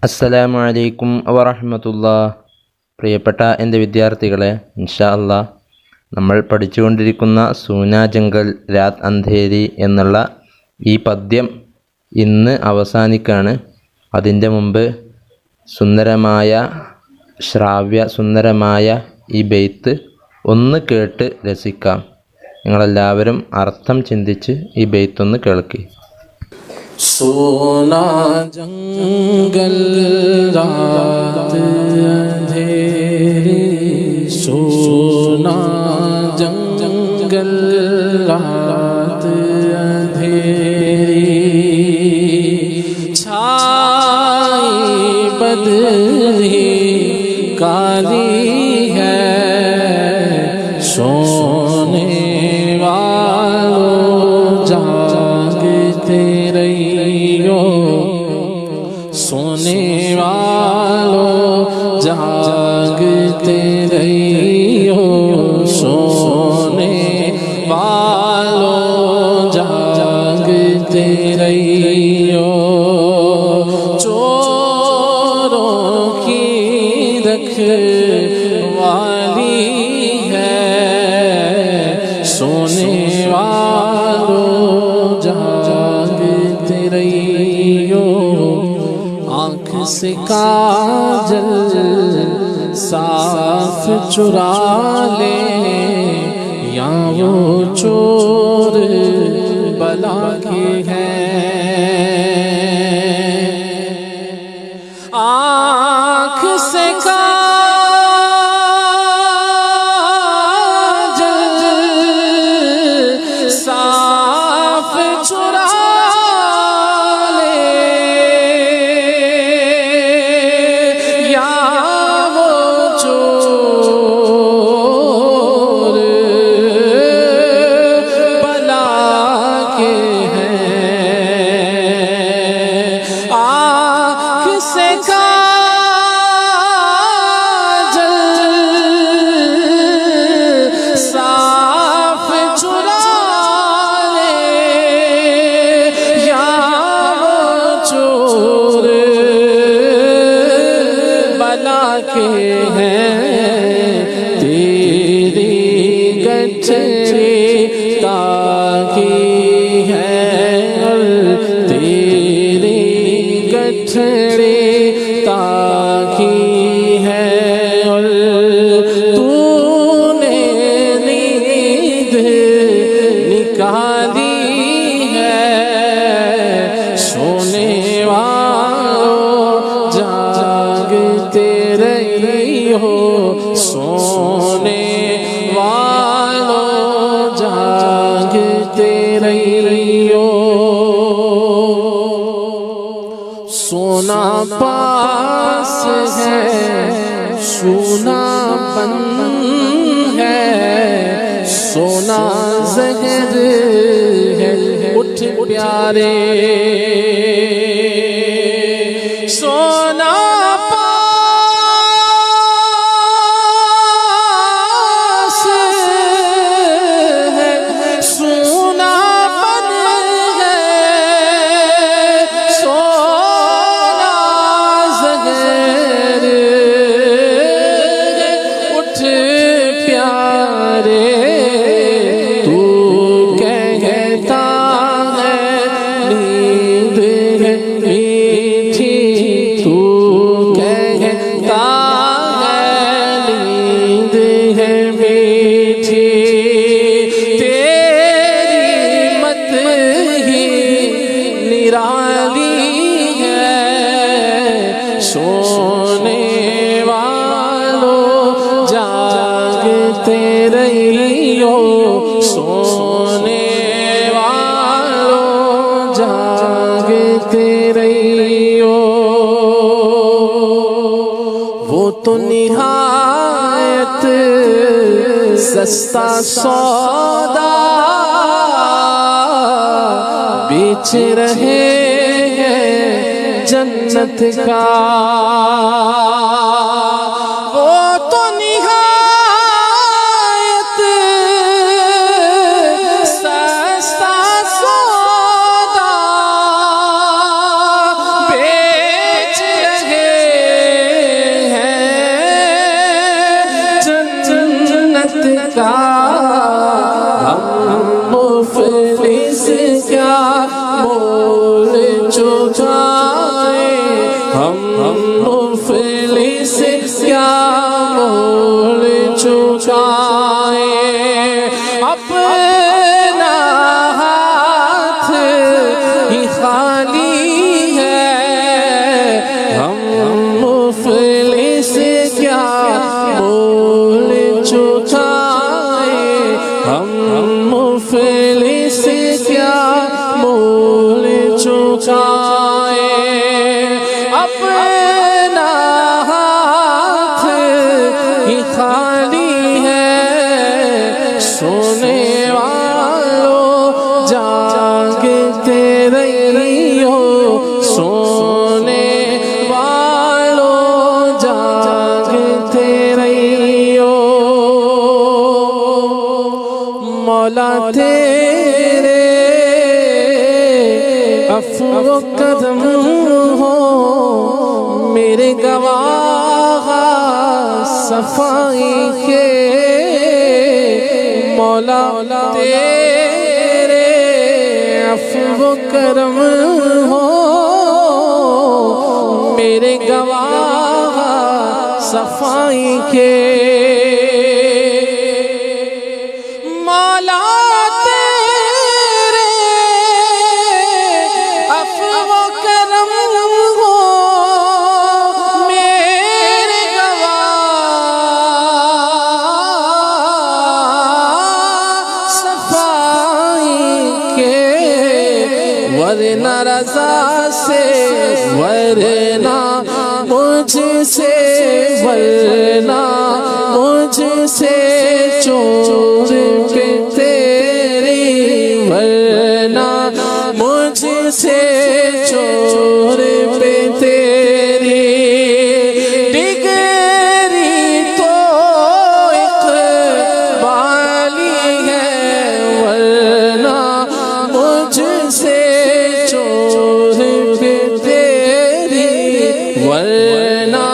അസ്സലാമു അലൈക്കും വറഹ്മത്തുള്ളാഹി. പ്രിയപ്പെട്ട എൻ്റെ വിദ്യാർത്ഥികളെ, ഇൻഷാ അല്ലാഹ് നമ്മൾ പഠിച്ചുകൊണ്ടിരിക്കുന്ന സൂന ജംഗൽ രാത് അന്ധേരി എന്നുള്ള ഈ പദ്യം ഇന്ന് അവസാനിക്കാണ്. അതിൻ്റെ മുമ്പ് സുന്ദരമായ ഈ ബെയ്ത്ത് ഒന്ന് കേട്ട് രസിക്കാം. നിങ്ങളെല്ലാവരും അർത്ഥം ചിന്തിച്ച് ഈ ബെയ്ത്തൊന്ന് കേൾക്കി. सोना जंगल रात अंधेरी, सोना जंगल रात अंधेरी, छाई बदली काली है, सोने वालों जागते रहियो, सोने वालों जागते रहियो, सोने वालों जागते रहियो, चोरों की रखवाली है, सोने वालों जागते रहियो, आँख से काजल साफ चुरा ले, या वो चोर बला के हैं, आँख से काजल साफ चुरा ले, या वो चोर बला के हैं, आँख से काजल साफ चुरा ले, या वो चोर बला के हैं, तेरी गठरी ताकी है, और तेरी गठरी ताकी है, और तूने नींद निकाली है, सोने वालों जागते रहियो, सोने वालों जागते रहियो, सोना पास है सोना बन है, सोना ज़हर है उठ प्यारे, सोना पास है सोना बन है, सोना ज़हर है उठ प्यारे, तू कहता है नींद है मीठी, तू कहता है नींद है मीठी, तेरी मत ही निराली है, सोने वालों जागते रहियो, सोने वालों जागते रहियो, वो तो निहायत सस्ता सौदा बेच रहे हैं जन्नत का, वो तो निहायत सस्ता सौदा बेच रहे अपना हाथ ही खाली है, सोने वालों जागते रहियो, सोने वालों जागते रहियो। मौला तेरे अफ़्व कदम हो, मेरे गवाह सफाई के, मौला तेरे अफ़्व करम हो, मेरे गवाह सफाई के। मौला तेरे अफ़्व करम हो, मेरे गवाह सफाई के। वरना रज़ा से, वरना मुझसे, वरना मुझसे चोर पे तेरी, वरना मुझसे चोर पे तेरी। डिगरी तो इकबाली है, वरना मुझसे चोर पे तेरी, वरना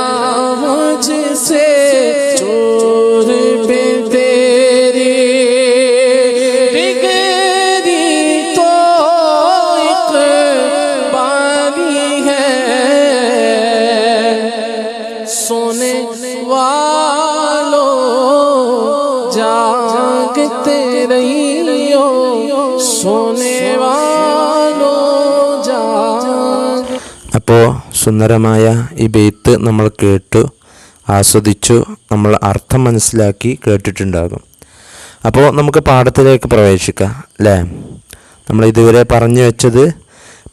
मुझसे चोर पे तेरी। डिगरी तो इकबाली है, सोने वालों जागते रहियो, सोने वालों जाग। അപ്പോൾ സുന്ദരമായ ഈ ബെയ്ത്ത് നമ്മൾ കേട്ടു, ആസ്വദിച്ചു, നമ്മൾ അർത്ഥം മനസ്സിലാക്കി കേട്ടിട്ടുണ്ടാകും. അപ്പോൾ നമുക്ക് പാഠത്തിലേക്ക് പ്രവേശിക്കാം അല്ലേ. നമ്മൾ ഇതുവരെ പറഞ്ഞു വെച്ചത്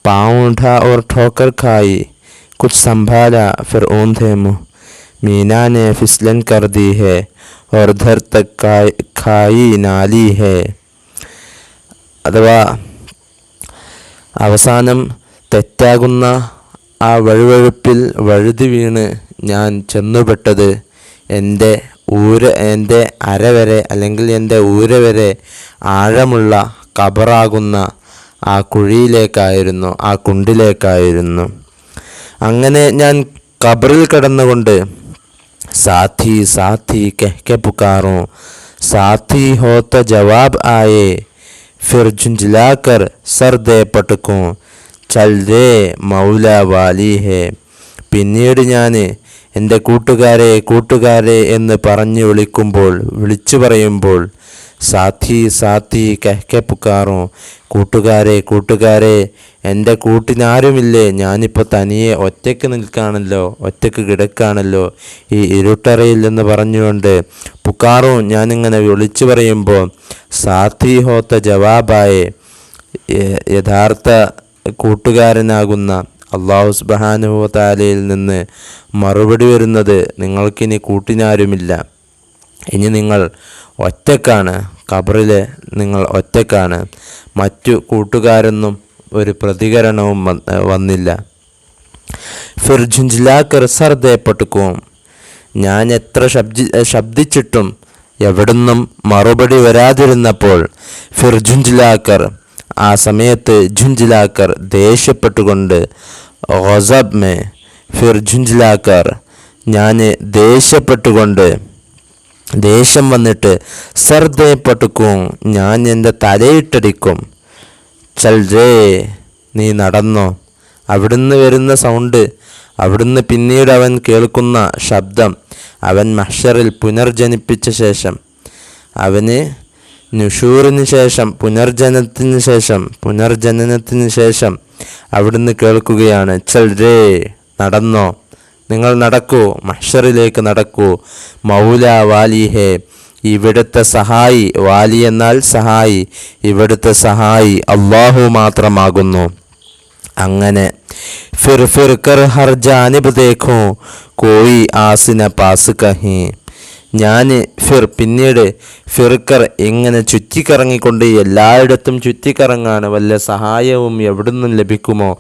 പാँव उठा और ठोकर खाई, कुछ संभाला फिर ऊंधे मुँह, मीना ने फिसलन कर दी है और धर तक खाई नाली है. അഥവാ അവസാനം തെറ്റാകുന്ന ആ വഴുവഴുപ്പിൽ വഴുതി വീണ് ഞാൻ ചെന്നുപെട്ടത് എൻ്റെ അര വരെ അല്ലെങ്കിൽ എൻ്റെ ഊര വരെ ആഴമുള്ള കബറാകുന്ന ആ കുഴിയിലേക്കായിരുന്നു, ആ കുണ്ടിലേക്കായിരുന്നു. അങ്ങനെ ഞാൻ കബറിൽ കിടന്നുകൊണ്ട് സാഥി സാഥി കെഹ്കെ പുക്കാറോ, സാഥി ഹോത്ത ജവാബ് ആയേ, ഫിർ ഝുഞ്ചിലാക്കർ സർ ദേ പട്ടുക്കോ, ചൽ ദേ മൗല വാലി ഹേ. പിന്നീട് ഞാൻ എൻ്റെ കൂട്ടുകാരെ എന്ന് പറഞ്ഞു വിളിച്ചു പറയുമ്പോൾ സാഥി സാഥി കെഹ്കെ പുക്കാറോ, കൂട്ടുകാരെ എൻ്റെ കൂട്ടിനാരുമില്ലേ, ഞാനിപ്പോൾ തനിയെ ഒറ്റയ്ക്ക് നിൽക്കുകയാണല്ലോ, ഒറ്റയ്ക്ക് കിടക്കുകയാണല്ലോ ഈ ഇരുട്ടറയിൽ എന്ന് പറഞ്ഞുകൊണ്ട് പുക്കാറോ ഞാനിങ്ങനെ വിളിച്ചു പറയുമ്പോൾ സാഥി ഹോത്ത ജവാബായെ, യഥാർത്ഥ കൂട്ടുകാരനാകുന്ന അല്ലാഹു സുബ്ഹാനഹു വ തആലയിൽ നിന്ന് മറുപടി വരുന്നത് നിങ്ങൾക്കിനി കൂട്ടിനാരുമില്ല, ഇനി നിങ്ങൾ ഒറ്റക്കാണ്, ഖബറിൽ നിങ്ങൾ ഒറ്റക്കാണ്. മറ്റു കൂട്ടുകാരൊന്നും ഒരു പ്രതികരണവും വന്നില്ല. ഫിർ ഝുഞ്ചിലാക്കർ സർ ദേ പട്ടുക്കും, ഞാൻ എത്ര ശബ്ദിച്ചിട്ടും എവിടുന്നും മറുപടി വരാതിരുന്നപ്പോൾ ഫിർ ഝുഞ്ചിലാക്കർ, ആ സമയത്ത് ഝുഞ്ചിലാക്കർ ദേഷ്യപ്പെട്ടുകൊണ്ട്, ഗസബ് മേ ഫിർ ഝുഞ്ചിലാക്കർ, ഞാൻ ദേഷ്യപ്പെട്ടുകൊണ്ട്, ദേഷ്യം വന്നിട്ട് സർ ദേ പട്ടുക്കും, ഞാൻ എൻ്റെ തലയിട്ടടിക്കും. ചൽ രേ, നീ നടന്നോ. അവിടുന്ന് വരുന്ന സൗണ്ട്, അവിടുന്ന് പിന്നീട് അവൻ കേൾക്കുന്ന ശബ്ദം, അവൻ മഹ്ശറിൽ പുനർജനിപ്പിച്ച ശേഷം, അവന് നുഷൂറിന് ശേഷം പുനർജനനത്തിന് ശേഷം അവിടുന്ന് കേൾക്കുകയാണ്, ചൽ രേ, നടന്നോ, നിങ്ങൾ നടക്കൂ, മഹ്ശറിലേക്ക് നടക്കൂ. മൗല വാലി ഹേ, ഇവിടുത്തെ സഹായി, വാലി എന്നാൽ സഹായി, ഇവിടുത്തെ സഹായി അല്ലാഹു മാത്രമാകുന്നു. അങ്ങനെ ഫിർ ഫിർ കർ ഹർ ജാനിബ് ദേഖോ കോയി ആസിന പാസ് കഹി. ഞാൻ പിന്നീട് ഫിർക്കർ ഇങ്ങനെ ചുറ്റിക്കറങ്ങിക്കൊണ്ട് എല്ലായിടത്തും ചുറ്റിക്കറങ്ങാണ്. വല്ല സഹായവും എവിടുന്നും ലഭിക്കുമോ?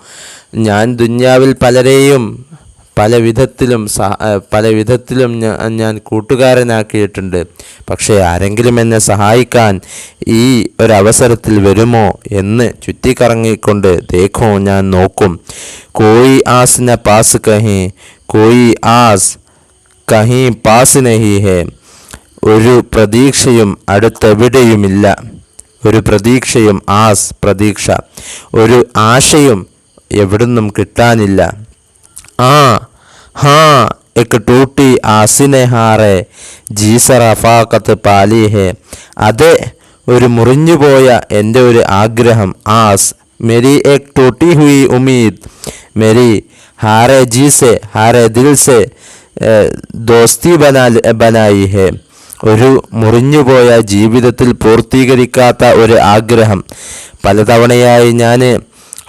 ഞാൻ ദുന്യാവിൽ പലരെയും പല വിധത്തിലും ഞാൻ കൂട്ടുകാരനാക്കിയിട്ടുണ്ട്. പക്ഷേ ആരെങ്കിലും എന്നെ സഹായിക്കാൻ ഈ ഒരവസരത്തിൽ വരുമോ എന്ന് ചുറ്റിക്കറങ്ങിക്കൊണ്ട് ദേഖോ ഞാൻ നോക്കും. കോയി ആസിന പാസ് കഹി കോയി ആസ് കഹീ പാസ് നഹി ഹേ. ഒരു പ്രതീക്ഷയും അടുത്തെവിടെയുമില്ല. ഒരു പ്രതീക്ഷയും പ്രതീക്ഷ, ഒരു ആശയും എവിടുന്നും കിട്ടാനില്ല. എക് ടൂട്ടി ആസിനെ ഹാറെ ജീസ റഫാഖത്ത് പാലി ഹേ. അതെ, ഒരു മുറിഞ്ഞുപോയ എൻ്റെ ഒരു ആഗ്രഹം. മെരി എക് ടൂട്ടി ഹുയി ഉമീദ് മെരി ഹാരെ ജീസെ ഹാരെ ദിൽ സെ ദോസ്തി ബനായി ഹേ. ഒരു മുറിഞ്ഞുപോയ ജീവിതത്തിൽ പൂർത്തീകരിക്കാത്ത ഒരു ആഗ്രഹം. പലതവണയായി ഞാൻ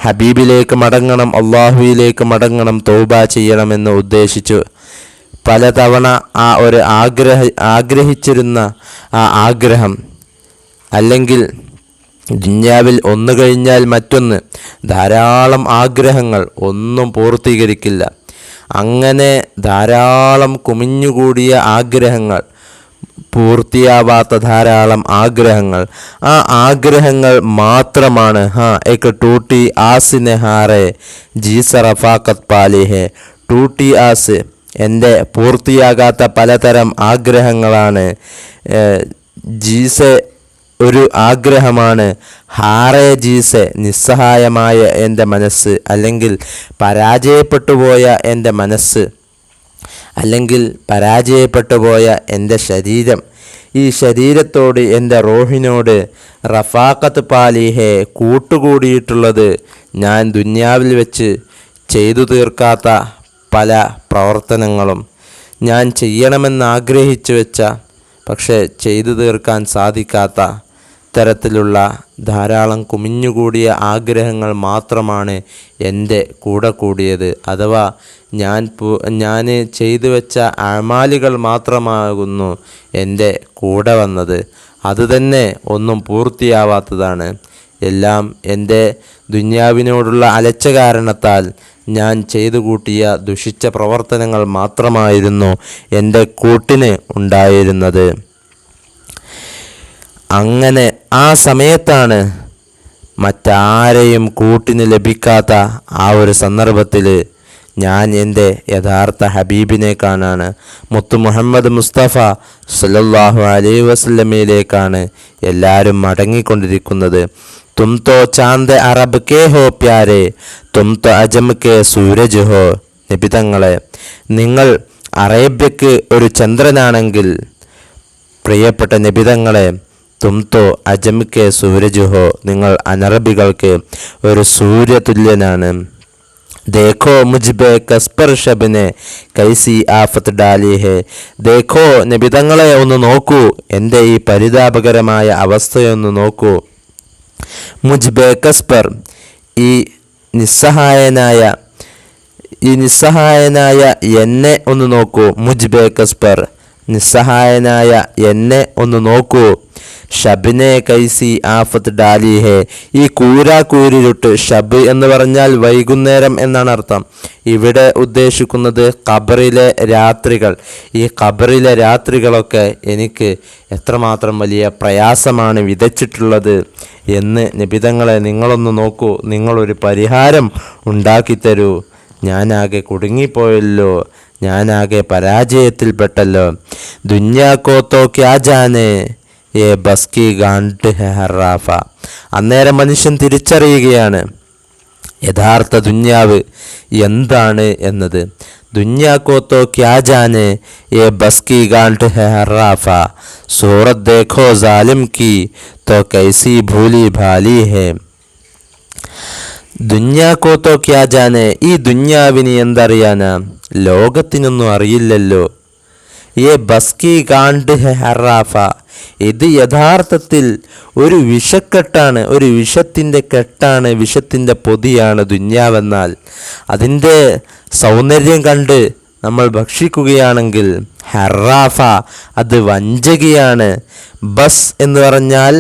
ഹബീബിലേക്ക് മടങ്ങണം, അള്ളാഹുവിലേക്ക് മടങ്ങണം, തൗബ ചെയ്യണമെന്ന് ഉദ്ദേശിച്ചു. പലതവണ ആ ഒരു ആഗ്രഹിച്ചിരുന്ന ആ ആഗ്രഹം, അല്ലെങ്കിൽ ദുന്യാവിൽ ഒന്ന് കഴിഞ്ഞാൽ മറ്റൊന്ന്, ധാരാളം ആഗ്രഹങ്ങൾ, ഒന്നും പൂർത്തീകരിക്കില്ല. അങ്ങനെ ധാരാളം കുമിഞ്ഞുകൂടിയ ആഗ്രഹങ്ങൾ, പൂർത്തിയാവാത്ത ധാരാളം ആഗ്രഹങ്ങൾ. ആ ആഗ്രഹങ്ങൾ മാത്രമാണ് എക് ടൂട്ടി ആസിനെ ഹാറെ ജീസ റഫാഖത്ത് പാലി ഹേ. ടൂട്ടി ആസ്, എൻ്റെ പൂർത്തിയാകാത്ത പലതരം ആഗ്രഹങ്ങളാണ്. ജീസെ, ഒരു ആഗ്രഹമാണ്. ഹാറെ ജീസെ, നിസ്സഹായമായ എൻ്റെ മനസ്സ്, അല്ലെങ്കിൽ പരാജയപ്പെട്ടുപോയ എൻ്റെ മനസ്സ്, അല്ലെങ്കിൽ പരാജയപ്പെട്ടുപോയ എൻ്റെ ശരീരം. ഈ ശരീരത്തോട്, എൻ്റെ റൂഹിനോട് റഫാഖത്ത് പാലിഹെ, കൂട്ടുകൂടിയിട്ടുള്ളത് ഞാൻ ദുന്യാവിൽ വെച്ച് ചെയ്തു തീർക്കാത്ത പല പ്രവർത്തനങ്ങളും, ഞാൻ ചെയ്യണമെന്നാഗ്രഹിച്ചു വെച്ച പക്ഷേ ചെയ്തു തീർക്കാൻ സാധിക്കാത്ത തരത്തിലുള്ള ധാരാളം കുമിഞ്ഞുകൂടിയ ആഗ്രഹങ്ങൾ മാത്രമാണ് എൻ്റെ കൂടെ കൂടിയത്. അഥവാ ഞാൻ ചെയ്തു വെച്ച അമാലുകൾ മാത്രമാകുന്നു എൻ്റെ കൂടെ വന്നത്. അതുതന്നെ ഒന്നും പൂർത്തിയാവാത്തതാണ്. എല്ലാം എൻ്റെ ദുന്യാവിനോടുള്ള അലച്ച കാരണത്താൽ ഞാൻ ചെയ്തു കൂട്ടിയ ദുഷിച്ച പ്രവർത്തനങ്ങൾ മാത്രമായിരുന്നു എൻ്റെ കൂട്ടിന് ഉണ്ടായിരുന്നത്. അങ്ങനെ ആ സമയത്താണ്, മറ്റാരെയും കൂട്ടിന് ലഭിക്കാത്ത ആ ഒരു സന്ദർഭത്തിൽ ഞാൻ എൻ്റെ യഥാർത്ഥ ഹബീബിനെ കാണാണ്, മുത്തു മുഹമ്മദ് മുസ്തഫ സല്ലല്ലാഹു അലൈഹി വസല്ലമയിലേക്കാണ് എല്ലാവരും മടങ്ങിക്കൊണ്ടിരിക്കുന്നത്. തും തോ ചാന്ദ അറബ് കെ ഹോ പ്യാരെ, തും തോ അജം കെ സൂരജ് ഹോ. നിബിതങ്ങളെ, നിങ്ങൾ അറേബ്യക്ക് ഒരു ചന്ദ്രനാണെങ്കിൽ പ്രിയപ്പെട്ട നിബിതങ്ങളെ, തും തോ അജം കെ സൂരജ് ഹോ, നിങ്ങൾ അനറബികൾക്ക് ഒരു സൂര്യതുല്യനാണ്. ദേഖോ മുജ്ബെ കസ്പർ ഷബിനെ കൈസി ആഫത്ത് ഡാലി ഹേ. ദേഖോ, നിബിതങ്ങളെ ഒന്ന് നോക്കൂ, എൻ്റെ ഈ പരിതാപകരമായ അവസ്ഥയൊന്ന് നോക്കൂ. മുജ്ബെ കസ്പർ, ഈ നിസ്സഹായനായ എന്നെ ഒന്ന് നോക്കൂ. മുജ്ബെ കസ്പർ, നിസ്സഹായനായ എന്നെ ഒന്ന് നോക്കൂ. ഷബിനെ കൈസി ആഫത്ത് ഡാലി ഹേ. ഈ കൂരിരുട്ട്, ഷബ് എന്ന് പറഞ്ഞാൽ വൈകുന്നേരം എന്നാണ് അർത്ഥം. ഇവിടെ ഉദ്ദേശിക്കുന്നത് ഖബറിലെ രാത്രികൾ. ഈ ഖബറിലെ രാത്രികളൊക്കെ എനിക്ക് എത്രമാത്രം വലിയ പ്രയാസമാണ് വിതച്ചിട്ടുള്ളത് എന്ന് നിബിതങ്ങളെ നിങ്ങളൊന്ന് നോക്കൂ. നിങ്ങളൊരു പരിഹാരം ഉണ്ടാക്കിത്തരൂ. ഞാനാകെ കുടുങ്ങിപ്പോയല്ലോ, ഞാനാകെ പരാജയത്തിൽപ്പെട്ടല്ലോ. ദുന്യാക്കോ തോ ക്യാ ജാനെ ഏ ബസ്കി ഗാണ്ട് ഹെ ഹറാഫ. അന്നേരം മനുഷ്യൻ തിരിച്ചറിയുകയാണ് യഥാർത്ഥ ദുന്യാവ് എന്താണ് എന്നത്. ദുന്യാക്കോ തോ ക്യാ ജാനെ ഏ ബസ്കി ഗാണ്ട് ഹെ ഹറാഫ. സൂറത്ത് ദേഖോ സാലിം കി തോ കൈസി ഭൂലി ഭാലി ഹെ. ദുന്യാക്കോ തോ ക്യാ ജാനെ, ഈ ദുന്യാവിന് എന്തറിയാനാ, ലോകത്തിനൊന്നും അറിയില്ലല്ലോ. ഏ ബസ്കി ഗാണ്ട് ഹെ ഹറാഫ, ഇത് യഥാർത്ഥത്തിൽ ഒരു വിഷക്കെട്ടാണ്, ഒരു വിഷത്തിൻ്റെ കെട്ടാണ്, വിഷത്തിൻ്റെ പൊതിയാണ് ദുന്യാവെന്നാൽ. അതിൻ്റെ സൗന്ദര്യം കണ്ട് നമ്മൾ ഭക്ഷിക്കുകയാണെങ്കിൽ ഹറാഫ, അത് വഞ്ചകയാണ്. ബസ് എന്ന് പറഞ്ഞാൽ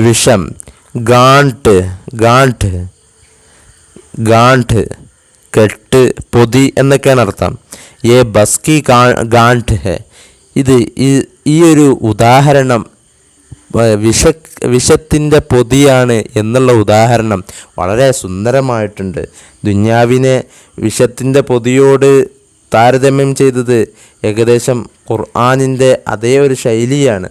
വിഷം, ഗാണ്ട് കെട്ട്, പൊതി എന്നൊക്കെയാണ് അർത്ഥം. യേ ബസ് കി ഗാണ്ട് ഹെ. ഇത് ഈ ഒരു ഉദാഹരണം വിഷത്തിൻ്റെ പൊതിയാണ് എന്നുള്ള ഉദാഹരണം വളരെ സുന്ദരമായിട്ടുണ്ട്. ദുന്യാവിനെ വിഷത്തിൻ്റെ പൊതിയോട് താരതമ്യം ചെയ്തത് ഏകദേശം ഖുർആനിൻ്റെ അതേ ഒരു ശൈലിയാണ്.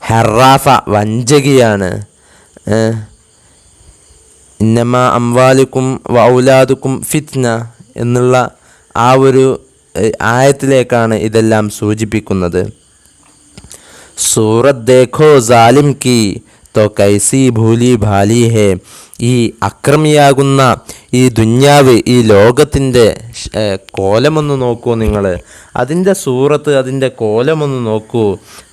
ഹറാഫ, വഞ്ചകിയാണ്. ഇന്നമാ അംവാലുക്കും വൗലാദുക്കും ഫിത്ന എന്നുള്ള ആ ഒരു ആയത്തിലേക്കാണ് ഇതെല്ലാം സൂചിപ്പിക്കുന്നത്. സൂറത്ത് ദേഖോ സാലിം കി തോ കൈസി ഭൂലി ഭാലി ഹേ. ഈ അക്രമിയാകുന്ന ഈ ദുന്യാവ്, ഈ ലോകത്തിൻ്റെ കോലമൊന്ന് നോക്കൂ നിങ്ങൾ. അതിൻ്റെ സൂറത്ത്, അതിൻ്റെ കോലമൊന്ന് നോക്കൂ.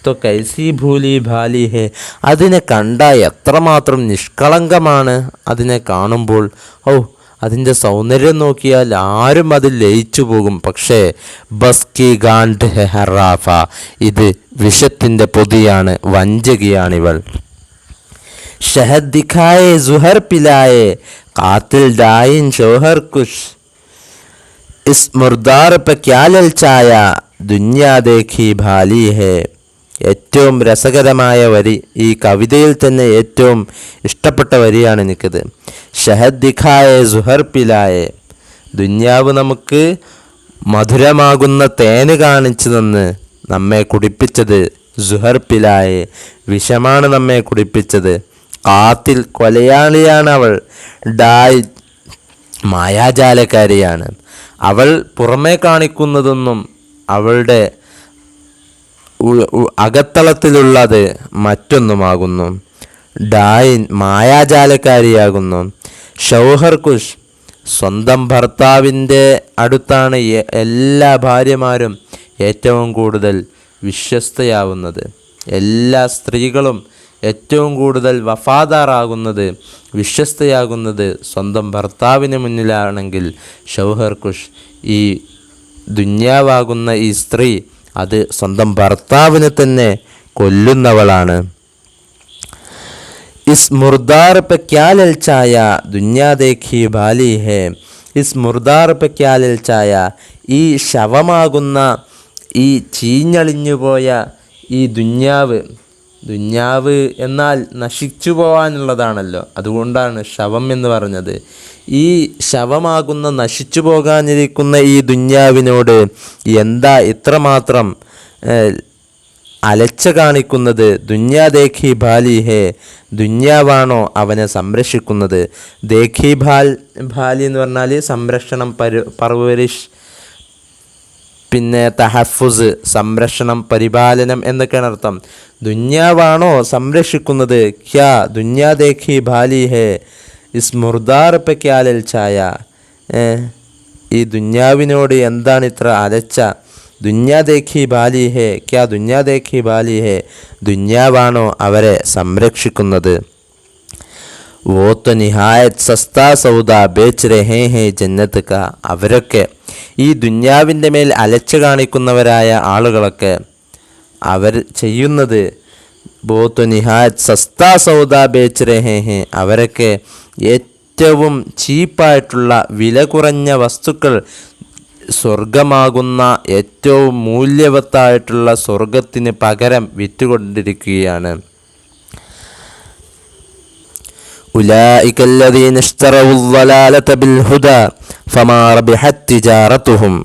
തോ കൈസി ഭൂലി ഭാലി ഹേ. അതിനെ കണ്ടാൽ എത്രമാത്രം നിഷ്കളങ്കമാണ് അതിനെ കാണുമ്പോൾ. അതിൻ്റെ സൗന്ദര്യം നോക്കിയാൽ ആരും അതിൽ ലയിച്ചു പോകും. പക്ഷേ ബസ് കി ഗാണ്ട് ഹെ ഹറാഫ, ഇത് വിഷത്തിൻ്റെ പൊതിയാണ്, വഞ്ചകിയാണിവൾ. ഷഹദ് ദിഖായെ സുഹർ പിലായെ കാത്തിൽ ഡായിൻ ഷോഹർ കുഷ്. ഇസ് മുർദാർ പെ ക്യാ ലൽചായ ദുനിയാ ദേഖി ഭാലി ഹേ. ഏറ്റവും രസകരമായ വരി, ഈ കവിതയിൽ തന്നെ ഏറ്റവും ഇഷ്ടപ്പെട്ട വരിയാണ് എനിക്കത്. ഷഹദ് ദിഖായെ സുഹർ പിലായെ. ദുന്യാവ് നമുക്ക് മധുരമാകുന്ന തേന് കാണിച്ചു തന്ന് നമ്മെ കുടിപ്പിച്ചത് സുഹർ പിലായെ, വിഷമാണ് നമ്മെ കുടിപ്പിച്ചത്. കാത്തിൽ, കൊലയാളിയാണ് അവൾ. ഡായ്, മായാജാലക്കാരിയാണ് അവൾ. പുറമേ കാണിക്കുന്നതൊന്നും അവളുടെ അകത്തളത്തിലുള്ളത് മറ്റൊന്നുമാകുന്നു. ഡായിൻ, മായാജാലക്കാരിയാകുന്നു. ഷൗഹർ കുഷ്, സ്വന്തം ഭർത്താവിൻ്റെ അടുത്താണ് എല്ലാ ഭാര്യമാരും ഏറ്റവും കൂടുതൽ വിശ്വസ്തയാവുന്നത്. എല്ലാ സ്ത്രീകളും ഏറ്റവും കൂടുതൽ വഫാദാറാകുന്നത്, വിശ്വസ്തയാകുന്നത് സ്വന്തം ഭർത്താവിന് മുന്നിലാണെങ്കിൽ ഷൗഹർ കുഷ്, ഈ ദുന്യാവാകുന്ന ഈ സ്ത്രീ അത് സ്വന്തം ഭർത്താവിനെ തന്നെ കൊല്ലുന്നവളാണ്. ഇസ് മുർദാർ പെ ക്യാ ലൽചായ ദുന്യാ ദേഖി ഭാലി ഹേ. ഇസ് മുർദാർ പെ ക്യാ ലൽചായ, ഈ ശവമാകുന്ന, ഈ ചീഞ്ഞളിഞ്ഞുപോയ ഈ ദുന്യാവ് എന്നാൽ നശിച്ചു പോകാനുള്ളതാണല്ലോ, അതുകൊണ്ടാണ് ശവം എന്ന് പറഞ്ഞത്. ഈ ശവമാകുന്ന നശിച്ചു പോകാനിരിക്കുന്ന ഈ ദുന്യാവിനോട് എന്താ ഇത്രമാത്രം അലച്ച കാണിക്കുന്നത്? ദുന്യാ ദേഖി ഭാലി ഹേ, ദുന്യാവാണോ അവനെ സംരക്ഷിക്കുന്നത്? ദേഖി ഭാലി എന്ന് പറഞ്ഞാൽ സംരക്ഷണം, പർവരിഷ്, പിന്നെ തഹഫുസ്, സംരക്ഷണം, പരിപാലനം എന്നൊക്കെയാണ് അർത്ഥം. ദുന്യാവാണോ സംരക്ഷിക്കുന്നത്? ക്യാ ദുന്യാ ദേഖി ഭാലി ഹേ ഇസ് മുർദാർ പെ ക്യാ ലൽചായ. ഈ ദുന്യാവിനോട് എന്താണ് ഇത്ര അലച്ച? ദുന്യാ ദേഖി ഭാലി ഹേ, ക്യാ ദുന്യാ ദേഖി ഭാലി ഹേ, ദുന്യാവാണോ അവരെ സംരക്ഷിക്കുന്നത്? വോ തോ നിഹായത്ത് സസ്താ സൗദാ ബേച്ച് രഹേ ഹേ ജന്നത്ത് കാ. അവരൊക്കെ, ഈ ദുന്യാവിൻ്റെ മേൽ അലച്ചു കാണിക്കുന്നവരായ ആളുകളൊക്കെ അവർ ചെയ്യുന്നത് വോ തോ നിഹായത്ത് സസ്താ സൗദാ ബേച്ച് രഹേ ഹേ, അവരൊക്കെ ഏറ്റവും ചീപ്പായിട്ടുള്ള, വില കുറഞ്ഞ വസ്തുക്കൾ, സ്വർഗമാകുന്ന ഏറ്റവും മൂല്യവത്തായിട്ടുള്ള സ്വർഗത്തിന് പകരം വിറ്റുകൊണ്ടിരിക്കുകയാണ്. ഉലൈക അല്ലദീന ഇശ്തറവു ളലാലത ബിൽ ഹുദാ ഫമാ റബിഹത് തിജാറതുഹും.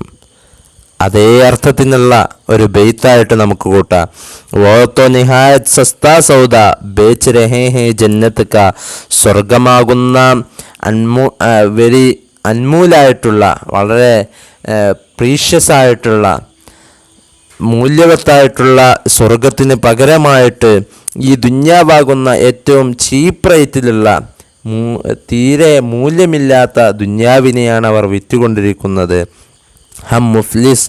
അതേ അർത്ഥത്തിനുള്ള ഒരു ബെയ്ത്തായിട്ട് നമുക്ക് കൂട്ടാം. വോ തോ നിഹായത്ത് സസ്താ സൗദ ബേച്ച് രഹേ ഹേ ജന്നത്ത് കാ. സ്വർഗമാകുന്ന വെരി അൻമൂലായിട്ടുള്ള, വളരെ പ്രീഷ്യസ് ആയിട്ടുള്ള, മൂല്യവത്തായിട്ടുള്ള സ്വർഗത്തിന് പകരമായിട്ട് ഈ ദുന്യാവാകുന്ന ഏറ്റവും ചീപ്പ് റേറ്റിലുള്ള, തീരെ മൂല്യമില്ലാത്ത ദുന്യാവിനെയാണ് അവർ വിറ്റുകൊണ്ടിരിക്കുന്നത്. हम मुफलिस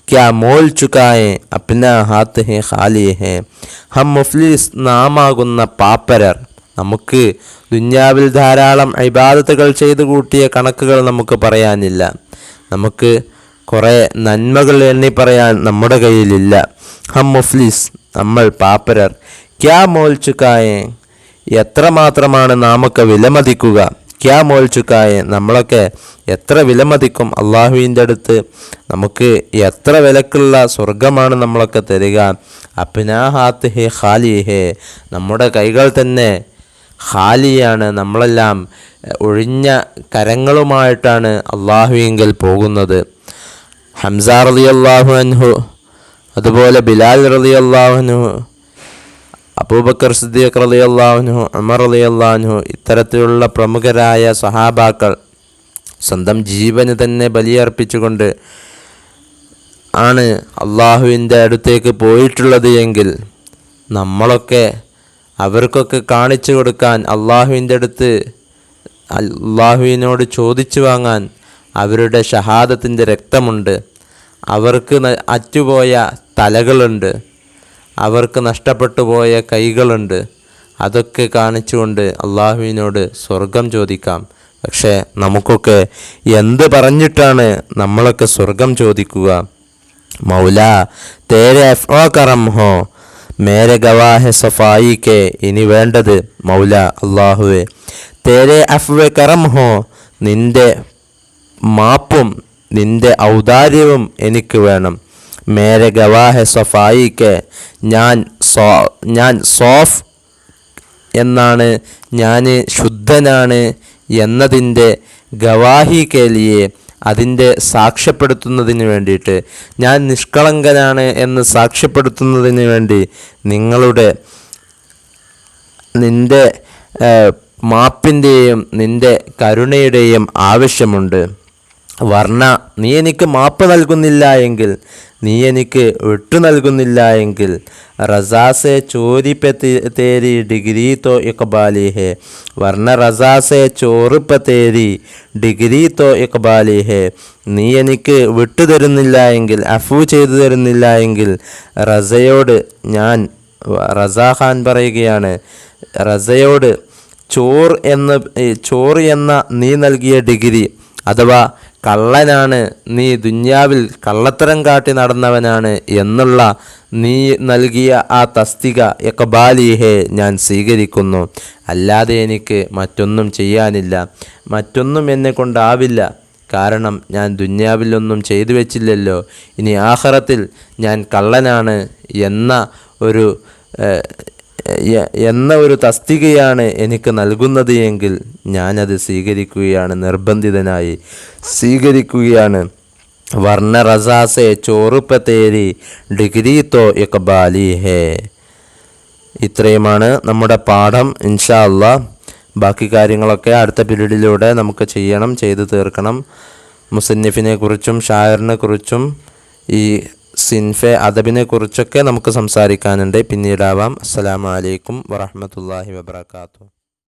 क्या मोल चुकाए अपना हाथ है खाली है. ഹം മുഫ്ലിസ് നാമാകുന്ന പാപ്പരർ. നമുക്ക് ദുന്യാവിൽ ധാരാളം ഇബാദത്തുകൾ ചെയ്തു കൂട്ടിയ കണക്കുകൾ നമുക്ക് പറയാനില്ല. നമുക്ക് കുറേ നന്മകൾ എണ്ണി പറയാൻ നമ്മുടെ കയ്യിലില്ല. ഹം മുഫ്ലിസ് നമ്മൾ പാപ്പരർ. ക്യാ മോൽ ചുക്കായെ എത്രമാത്രമാണ് നാമൊക്കെ വിലമതിക്കുക. ക്യാ മോൽ ചുക്കായെ നമ്മളൊക്കെ എത്ര വിലമതിക്കും അള്ളാഹുവിൻ്റെ അടുത്ത്. നമുക്ക് എത്ര വിലക്കുള്ള സ്വർഗമാണ് നമ്മളൊക്കെ തരിക. അപ്നാ ഹാത്ത് ഹേ ഖാലി ഹേ നമ്മുടെ കൈകൾ തന്നെ ഖാലിയാണ്. നമ്മളെല്ലാം ഒഴിഞ്ഞ കരങ്ങളുമായിട്ടാണ് അള്ളാഹുവിങ്കൽ പോകുന്നത്. ഹംസ റളിയല്ലാഹു അൻഹു, അതുപോലെ ബിലാൽ റളിയല്ലാഹു അൻഹു, അബൂബക്കർ സിദ്ദീഖ് റളിയല്ലാഹു അൻഹു, ഉമർ റളിയല്ലാഹു അൻഹു, ഇത്തരത്തിലുള്ള പ്രമുഖരായ സഹാബാക്കൾ സ്വന്തം ജീവന് തന്നെ ബലിയർപ്പിച്ചുകൊണ്ട് ആണ് അള്ളാഹുവിൻ്റെ അടുത്തേക്ക് പോയിട്ടുള്ളത് എങ്കിൽ നമ്മളൊക്കെ അവർക്കൊക്കെ കാണിച്ചു കൊടുക്കാൻ, അള്ളാഹുവിൻ്റെ അടുത്ത് അള്ളാഹുവിനോട് ചോദിച്ചു വാങ്ങാൻ അവരുടെ ഷഹാദത്തിൻ്റെ രക്തമുണ്ട്. അവർക്ക് അറ്റുപോയ തലകളുണ്ട്, അവർക്ക് നഷ്ടപ്പെട്ടു പോയ കൈകളുണ്ട്. അതൊക്കെ കാണിച്ചുകൊണ്ട് അള്ളാഹുവിനോട് സ്വർഗം ചോദിക്കാം. പക്ഷേ നമുക്കൊക്കെ എന്ത് പറഞ്ഞിട്ടാണ് നമ്മളൊക്കെ സ്വർഗം ചോദിക്കുക? മൗലാ തേരെ അഫ്വാ കറം ഹോ മേരെ ഗവാഹെ സഫായി കെ. ഇനി വേണ്ടത് മൗല അള്ളാഹുവെ, തേരെ അഫ്വെ കറം ഹോ, നിൻ്റെ മാപ്പും നിൻ്റെ ഔദാര്യവും എനിക്ക് വേണം. മേരെ ഗവാഹെ സഫായി കെ, ഞാൻ സോഫ് എന്നാണ്, ഞാൻ ശുദ്ധനാണ് എന്നതിൻ്റെ ഗവാഹി കേലിയെ, അതിൻ്റെ സാക്ഷ്യപ്പെടുത്തുന്നതിന് വേണ്ടിയിട്ട്, ഞാൻ നിഷ്കളങ്കനാണ് എന്ന് സാക്ഷ്യപ്പെടുത്തുന്നതിന് വേണ്ടി നിൻ്റെ മാപ്പിൻ്റെയും നിൻ്റെ കരുണയുടെയും ആവശ്യമുണ്ട്. വർണ്ണ നീ എനിക്ക് മാപ്പ് നൽകുന്നില്ല എങ്കിൽ, നീ എനിക്ക് വിട്ടു നൽകുന്നില്ല എങ്കിൽ, റസാസെ ചോരി പെ തേരി ഡിഗ്രി തോ ഇഖ്ബാലി ഹേ. വർണ്ണ റസാസെ ചോറ് പെ തേരി ഡിഗ്രി തോ ഇഖ്ബാലി ഹേ. നീ എനിക്ക് വിട്ടു തരുന്നില്ല എങ്കിൽ, അഫു ചെയ്തു തരുന്നില്ല എങ്കിൽ, റസയോട് ഞാൻ, റസാ ഖാൻ പറയുകയാണ്, റസയോട് ചോർ എന്ന നീ നൽകിയ ഡിഗ്രി, അഥവാ കള്ളനാണ് നീ, ദുന്യാവിൽ കള്ളത്തരം കാട്ടി നടന്നവനാണ് എന്നുള്ള നീ നൽകിയ ആ തസ്തിക ഇഖ്ബാലിഹെ ഞാൻ സ്വീകരിക്കുന്നു. അല്ലാതെ എനിക്ക് മറ്റൊന്നും ചെയ്യാനില്ല, മറ്റൊന്നും എന്നെ കൊണ്ടാവില്ല. കാരണം ഞാൻ ദുന്യാവിലൊന്നും ചെയ്തു വെച്ചില്ലല്ലോ. ഇനി ആഖിറത്തിൽ ഞാൻ കള്ളനാണ് എന്ന ഒരു തസ്തികയാണ് എനിക്ക് നൽകുന്നത് എങ്കിൽ ഞാനത് സ്വീകരിക്കുകയാണ്, നിർബന്ധിതനായി സ്വീകരിക്കുകയാണ്. വർണ്ണ റസാസെ ചോറുപ്പ തേരി ഡിഗ്രി തോ ഇഖ്ബാലി ഹേ. ഇത്രയുമാണ് നമ്മുടെ പാഠം. ഇൻഷാ അല്ലാഹ് ബാക്കി കാര്യങ്ങളൊക്കെ അടുത്ത പീരീഡിലൂടെ നമുക്ക് ചെയ്തു തീർക്കണം. മുസന്നിഫിനെ കുറിച്ചും ഷായറിനെ കുറിച്ചും ഈ സിൻഫെ അദബിനെ കുറിച്ചൊക്കെ നമുക്ക് സംസാരിക്കാനുണ്ട്. പിന്നീടാവാം. അസ്സലാമു അലൈക്കും വറഹ്മത്തുള്ളാഹി വബറകാതുഹു.